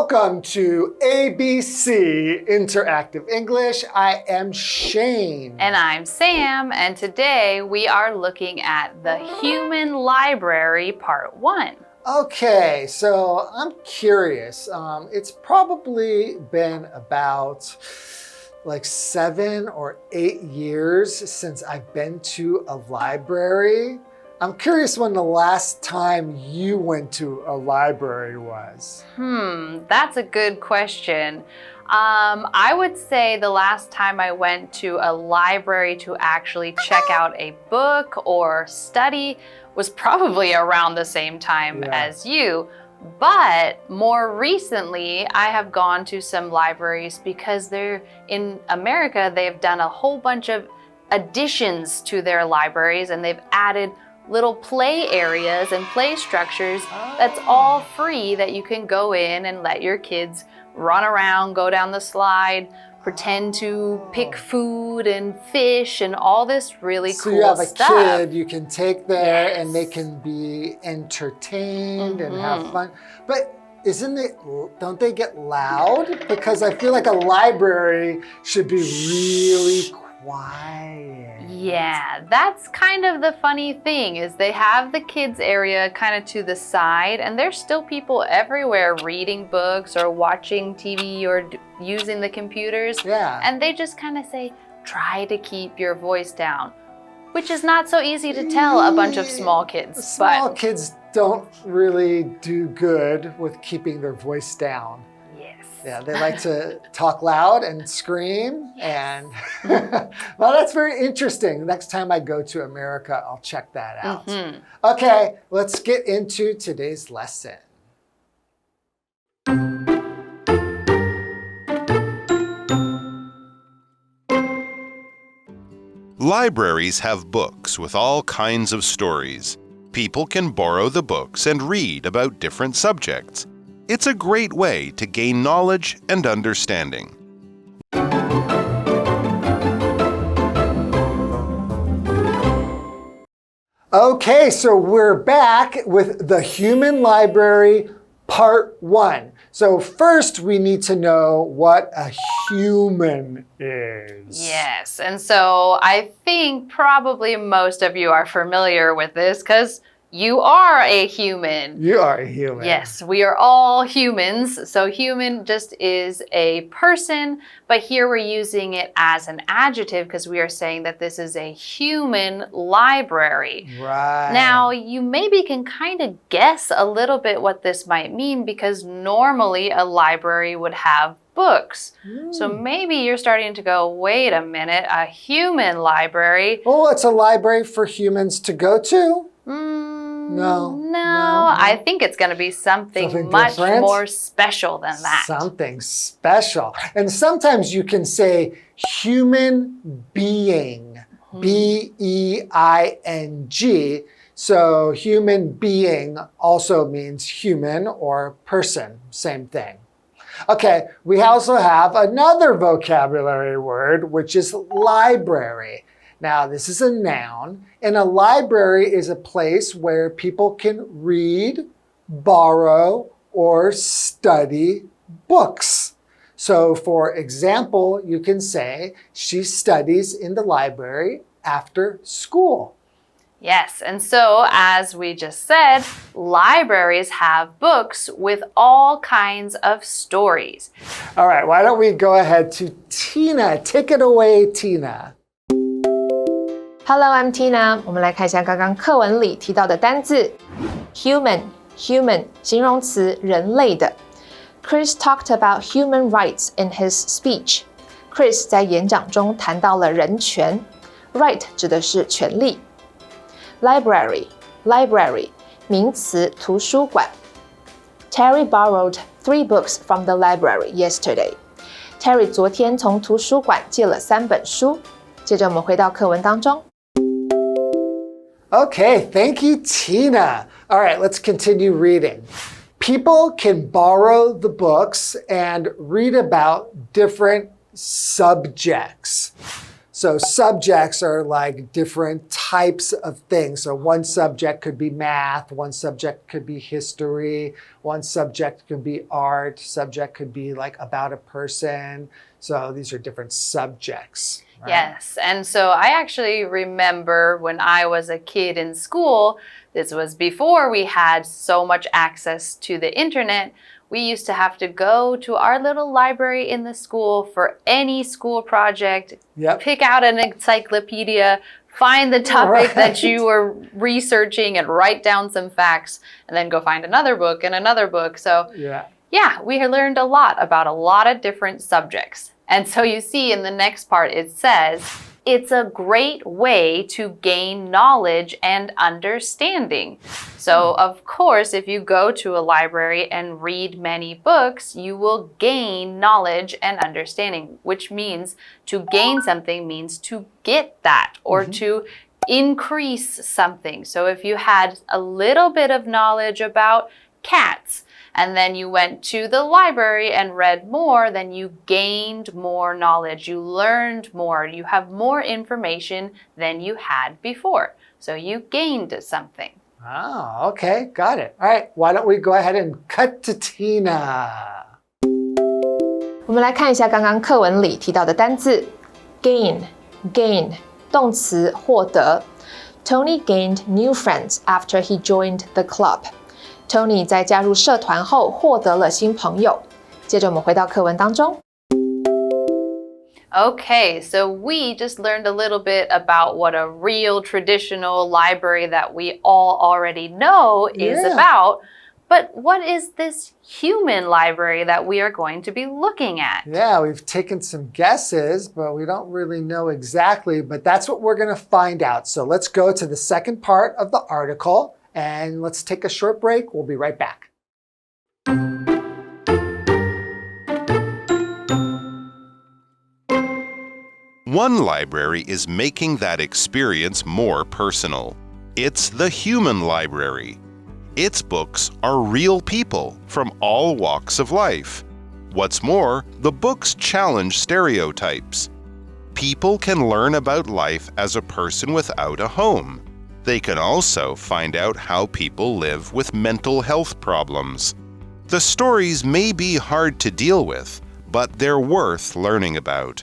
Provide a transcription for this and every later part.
Welcome to ABC Interactive English. I am Shane. And I'm Sam, and today we are looking at the Human Library Part 1. Okay, so I'm curious. It's probably been about like 7 or 8 years since I've been to a library. I'm curious when the last time you went to a library was. That's a good question. I would say the last time I went to a library to actually check out a book or study was probably around the same time as you. But more recently, I have gone to some libraries because they're in America, they've done a whole bunch of additions to their libraries and they've added little play areas and play structures that's all free that you can go in and let your kids run around, go down the slide, pretend to pick food and fish and all this really cool stuff. So you have a kid you can take there and they can be entertained and have fun. But don't they get loud? Because I feel like a library should be really quiet. Yeah, that's kind of the funny thing is they have the kids area kind of to the side and there's still people everywhere reading books or watching TV or using the computers. Yeah. And they just kind of say, try to keep your voice down, which is not so easy to tell a bunch of small kids. Small kids don't really do good with keeping their voice down. Yeah, they like to talk loud and scream and well, that's very interesting. Next time I go to America, I'll check that out. Okay, let's get into today's lesson. Libraries have books with all kinds of stories. People can borrow the books and read about different subjects. It's a great way to gain knowledge and understanding. Okay, so we're back with the Human Library Part 1. So first we need to know what a human is. Yes, and so I think probably most of you are familiar with this because you are a human. You are a human. Yes, we are all humans. So human just is a person, but here we're using it as an adjective because we are saying that this is a human library. Right. Now, you maybe can kind of guess a little bit what this might mean because normally a library would have books. So maybe you're starting to go, wait a minute, a human library. Oh, it's a library for humans to go to? No, I think it's going to be something much different? more special than that. Something special. And sometimes you can say human being, B-E-I-N-G. So human being also means human or person, same thing. Okay, we also have another vocabulary word, which is library. Now, this is a noun, and a library is a place where people can read, borrow, or study books. So, for example, you can say she studies in the library after school. Yes, and so as we just said, libraries have books with all kinds of stories. All right, why don't we go ahead to Tina. Take it away, Tina. Hello, I'm Tina. 我们来看一下刚刚课文里提到的单字 human 形容词人类的。Chris talked about human rights in his speech. Chris 在演讲中谈到了人权 right 指的是权利。Library 名词图书馆。Terry borrowed 3 books from the library yesterday. Terry 昨天从图书馆借了3本书。接着我们回到课文当中。Okay, thank you, Tina. All right, let's continue reading. People can borrow the books and read about different subjects. So subjects are like different types of things. So one subject could be math, one subject could be history, one subject could be art, subject could be like about a person. So these are different subjects. Right? Yes, and so I actually remember when I was a kid in school, this was before we had so much access to the internet, we used to have to go to our little library in the school for any school project, pick out an encyclopedia, find the topic that you were researching and write down some facts, and then go find another book and another book. So yeah, we learned a lot about a lot of different subjects. And so you see in the next part, it says, it's a great way to gain knowledge and understanding. So of course, if you go to a library and read many books, you will gain knowledge and understanding, which means to gain something means to get that or to increase something. So if you had a little bit of knowledge about cats, and then you went to the library and read more, then you gained more knowledge. You learned more. You have more information than you had before. So you gained something. Oh, okay. Got it. All right. Why don't we go ahead and cut to Tina? 我们来看一下刚刚课文里提到的单字 gain 动词获得 Tony gained new friends after he joined the club. Tony 在加入社团后获得了新朋友。接着我们回到课文当中。Okay, so we just learned a little bit about what a real traditional library that we all already know is about. But what is this human library that we are going to be looking at? Yeah, we've taken some guesses, but we don't really know exactly. But that's what we're going to find out. So let's go to the second part of the article. And let's take a short break. We'll be right back. One library is making that experience more personal. It's the human library. Its books are real people from all walks of life. What's more, the books challenge stereotypes. People can learn about life as a person without a home. They can also find out how people live with mental health problems. The stories may be hard to deal with, but they're worth learning about.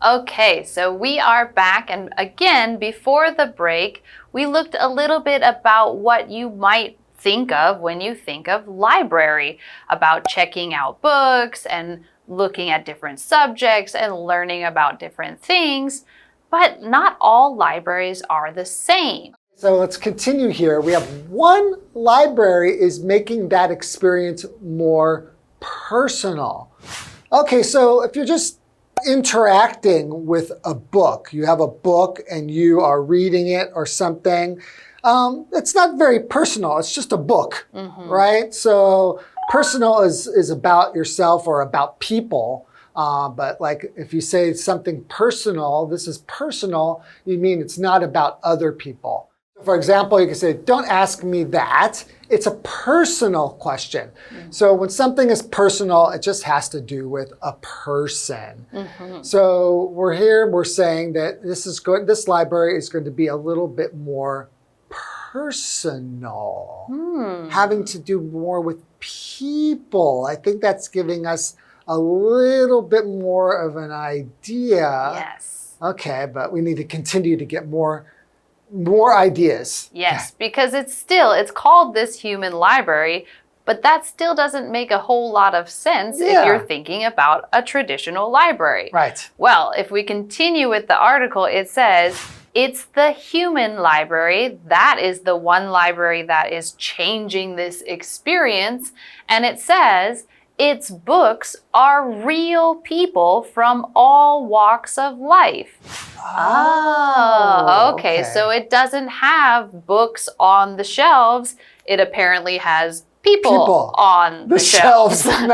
Okay, so we are back, and again, before the break, we looked a little bit about what you might think of when you think of library, about checking out books and looking at different subjects and learning about different things, but not all libraries are the same. So let's continue here. We have one library is making that experience more personal. Okay, so if you're just interacting with a book, you have a book and you are reading it or something, it's not very personal. It's just a book, right? So personal is about yourself or about people. But like if you say something personal, this is personal, you mean it's not about other people. For example, you can say, don't ask me that. It's a personal question. So when something is personal, it just has to do with a person. So we're saying that this library is going to be a little bit more personal, having to do more with people. I think that's giving us a little bit more of an idea. Yes. Okay, but we need to continue to get more ideas. Yes, because it's called this human library, but that still doesn't make a whole lot of sense if you're thinking about a traditional library. Right. Well, if we continue with the article, it says, it's the human library. That is the one library that is changing this experience. And it says, its books are real people from all walks of life. Oh, okay. So it doesn't have books on the shelves. It apparently has people on the shelves. They're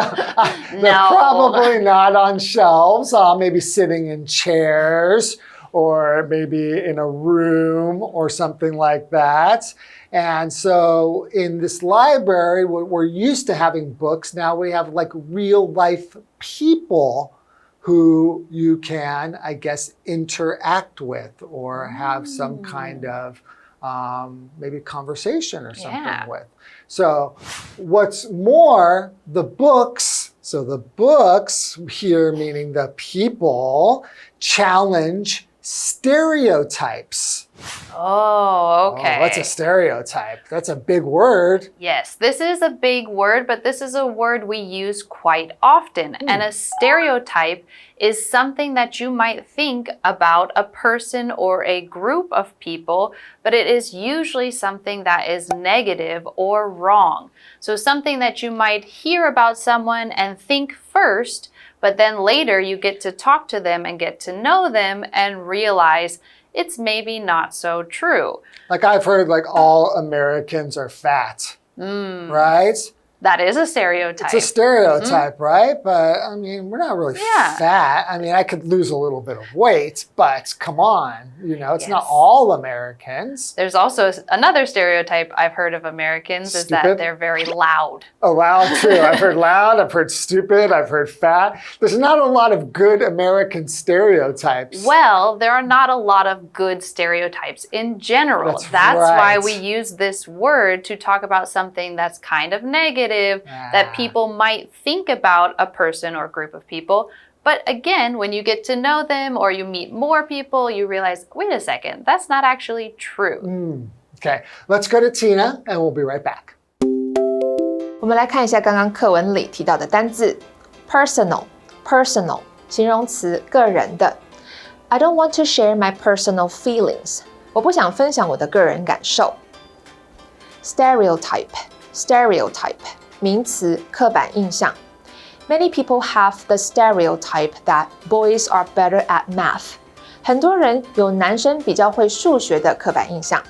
probably not on shelves, maybe sitting in chairs or maybe in a room or something like that. And so in this library, we're used to having books. Now we have like real life people who you can, I guess, interact with or have some kind of maybe conversation or something with. So what's more, the books, so the books here, meaning the people, challenge stereotypes. Oh, okay. Oh, what's a stereotype? That's a big word. Yes, this is a big word, but this is a word we use quite often. And a stereotype is something that you might think about a person or a group of people, but it is usually something that is negative or wrong. So something that you might hear about someone and think first, but then later you get to talk to them and get to know them and realize it's maybe not so true. Like I've heard like all Americans are fat, right? That is a stereotype. It's a stereotype, right? But I mean, we're not really fat. I mean, I could lose a little bit of weight, but come on, you know, it's not all Americans. There's also another stereotype I've heard of Americans is that they're very loud. Oh, loud too. I've heard loud, I've heard stupid, I've heard fat. There's not a lot of good American stereotypes. Well, there are not a lot of good stereotypes in general. That's why we use this word to talk about something that's kind of negative, that people might think about a person or group of people. But again, when you get to know them or you meet more people, you realize, wait a second, that's not actually true. Okay, let's go to Tina and we'll be right back. 我们来看一下刚刚课文里提到的单字 personal 形容词个人的 I don't want to share my personal feelings 我不想分享我的个人感受 stereotype 名词刻板印象 Many people have the stereotype that boys are better at math 很多人有男生比较会数学的刻板印象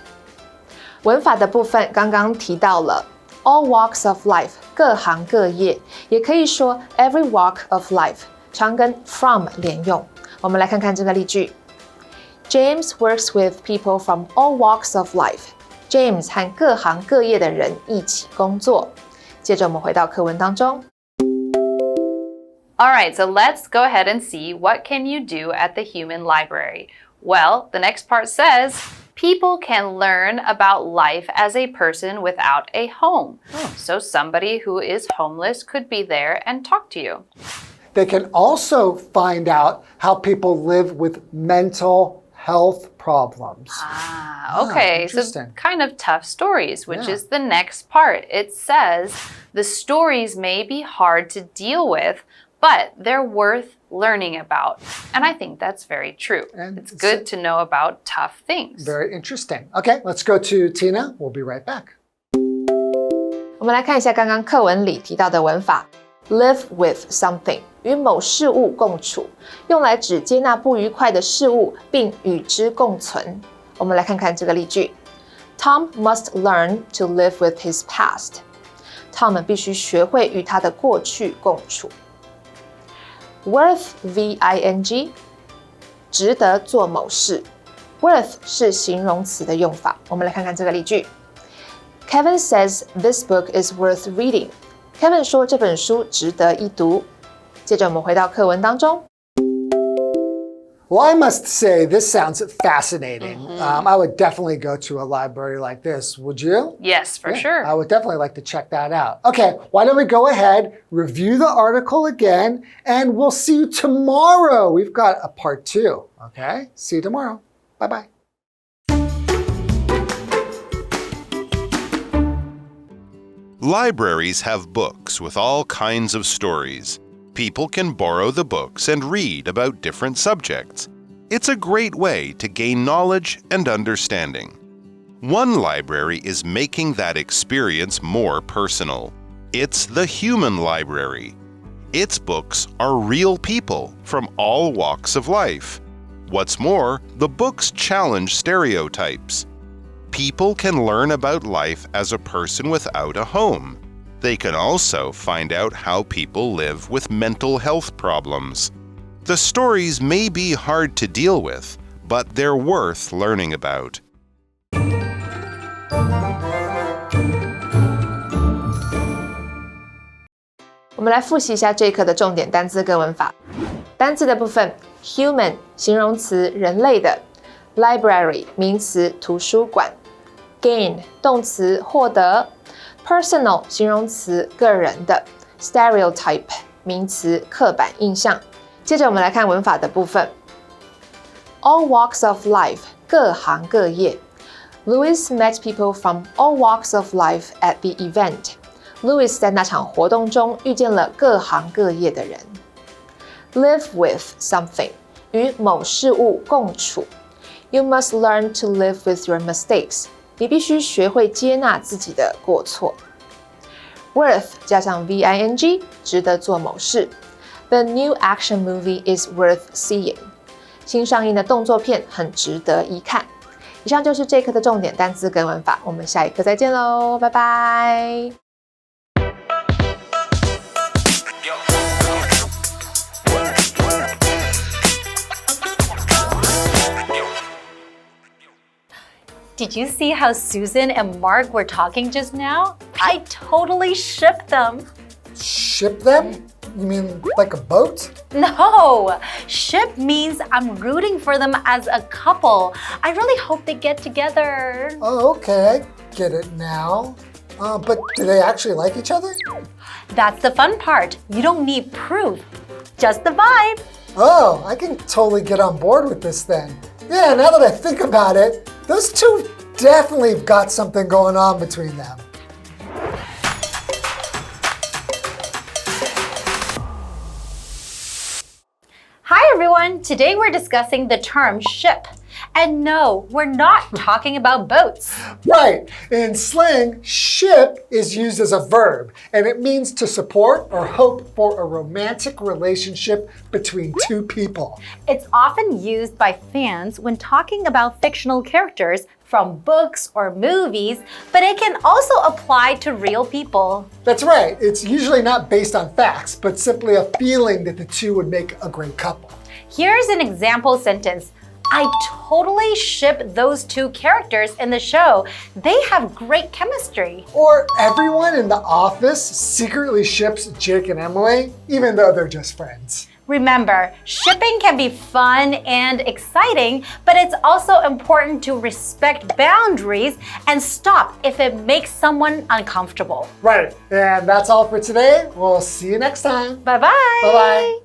文法的部分刚刚提到了All walks of life 各行各业也可以说 every walk of life 常跟 from 连用我们来看看这个例句 James works with people from all walks of life James 和各行各业的人一起工作接着我们回到课文当中 Alright, so let's go ahead and see what can you do at the human library. Well, the next part says People can learn about life as a person without a home. So somebody who is homeless could be there and talk to you. They can also find out how people live with mental health problems. Okay, so kind of tough stories, which is the next part. It says the stories may be hard to deal with, but they're worth learning about. And I think that's very true. And it's good to know about tough things. Very interesting. Okay, let's go to Tina. We'll be right back. 我们来看一下刚刚课文里提到的文法 Live with something 与某事物共处用来指接纳不愉快的事物并与之共存我们来看看这个例句 Tom must learn to live with his past Tom 必须学会与他的过去共处Worth V-I-N-G 值得做某事 Worth 是形容词的用法我们来看看这个例句 Kevin says this book is worth reading Kevin 说这本书值得一读接着我们回到课文当中 Well, I must say, this sounds fascinating. I would definitely go to a library like this. Would you? Yes, for sure. I would definitely like to check that out. Okay, why don't we go ahead, review the article again, and we'll see you tomorrow. We've got a part 2. Okay, see you tomorrow. Bye-bye. Libraries have books with all kinds of stories. People can borrow the books and read about different subjects. It's a great way to gain knowledge and understanding. One library is making that experience more personal. It's the Human Library. Its books are real people from all walks of life. What's more, the books challenge stereotypes. People can learn about life as a person without a home. They can also find out how people live with mental health problems. The stories may be hard to deal with, but they're worth learning about. 我们来复习一下这一课的重点单字跟文法。单字的部分 ，human 形容词人类的 ，library 名词图书馆 ，gain 动词获得 ，personal 形容词个人的 ，stereotype 名词刻板印象。接着我们来看文法的部分 ，all walks of life 各行各业。Louis met people from all walks of life at the event.Louis 在那场活动中遇见了各行各业的人。Live with something 与某事物共处。You must learn to live with your mistakes. 你必须学会接纳自己的过错。Worth 加上 VING 值得做某事。The new action movie is worth seeing. 新上映的动作片很值得一看。以上就是这一课的重点单词跟文法，我们下一课再见喽，拜拜。Did you see how Susan and Mark were talking just now? I totally ship them. Ship them? You mean like a boat? No, ship means I'm rooting for them as a couple. I really hope they get together. Oh, okay, I get it now. But do they actually like each other? That's the fun part. You don't need proof, just the vibe. Oh, I can totally get on board with this then. Yeah, now that I think about it, those two definitely got something going on between them. Hi everyone, today we're discussing the term ship. And no, we're not talking about boats. Right. In slang, ship is used as a verb, and it means to support or hope for a romantic relationship between two people. It's often used by fans when talking about fictional characters from books or movies, but it can also apply to real people. That's right. It's usually not based on facts, but simply a feeling that the two would make a great couple. Here's an example sentence. I totally ship those two characters in the show. They have great chemistry. Or everyone in the office secretly ships Jake and Emily, even though they're just friends. Remember, shipping can be fun and exciting, but it's also important to respect boundaries and stop if it makes someone uncomfortable. Right. And that's all for today. We'll see you next time. Bye-bye. Bye-bye.